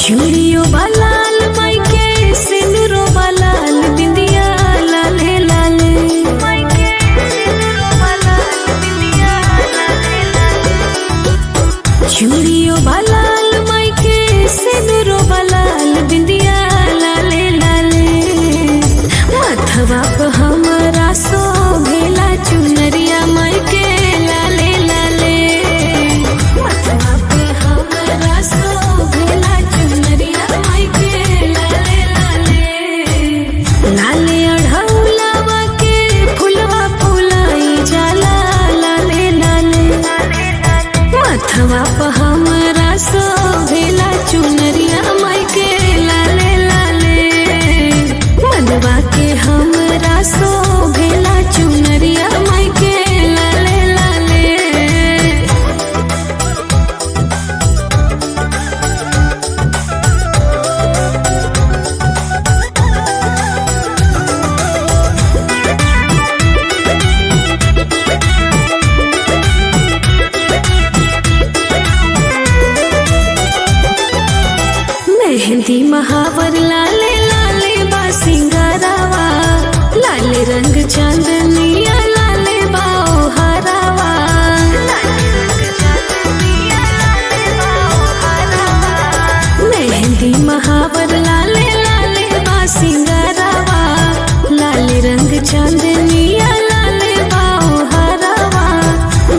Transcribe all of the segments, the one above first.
चूड़ियों बलाल मायके सिंदूरो बलाल बिंदिया लाले लाले मायके सिंदूरो बलाल बिंदिया लाले लाले चूड़ियों बलाल मायके सिंदूरो बलाल बिंदिया लाले लाले मथवा पे हमरा सो भेला चुनरिया मायके लाले लाले मथवा पे हमरा सो भेला चुनरिया मायके लाले लाले लाले अढ़ौलावा के फुलवा फुलाई जाला लाले लाले मथवा पे हमरा सो भेला चुनरिया मायके लाले लाले मनवा के हमरा सो भेला चुनरिया मायके लाले लाले मेहंदी महावर लाले लाले बा सिंगारावा लाले रंग चांदनिया लाले बाओ हरावा मेहंदी महावर लाले लाले बा सिंगारावा लाले रंग चांदनिया लाले बाओ हरावा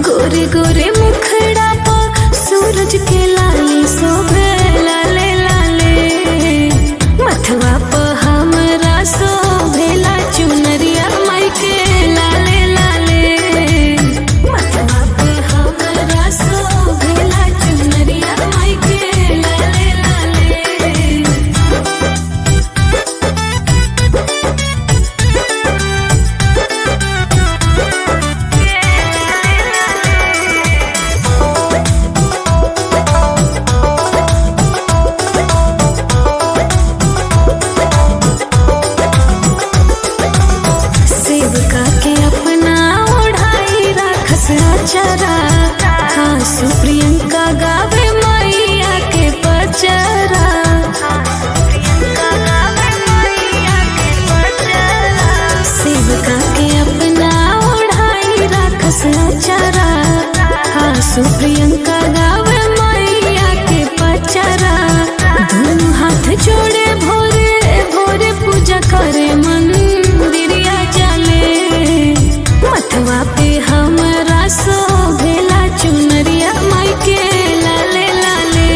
गोरे गोरे मुखड़ा पर सूरज के लाली शोभे लाले लाले मथवा पे हमरा सो भेला चुनरिया मायके लाले लाले मथवा पे हमरा सो भेला चुनरिया मायके लाले लाले सेवका के अपना ओढ़ाई राखस आचरा हाँ सुप्रियंका गावे मैया के पचरा सेवका के अपना ओढ़ाई राखस आचरा हाँ सुप्रियंका गावे मैया के पचरा दोनों हाथ जोड़े भोरे भोरे पूजा करे मंदिरिया जाले मथवा पे हमरा सो भेला चुनरिया मायके लाले लाले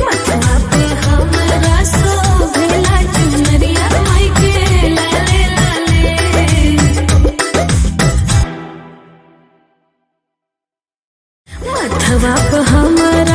मथवा पे हमरा सो भेला चुनरिया मायके लाले लाले मथवा पे हमरा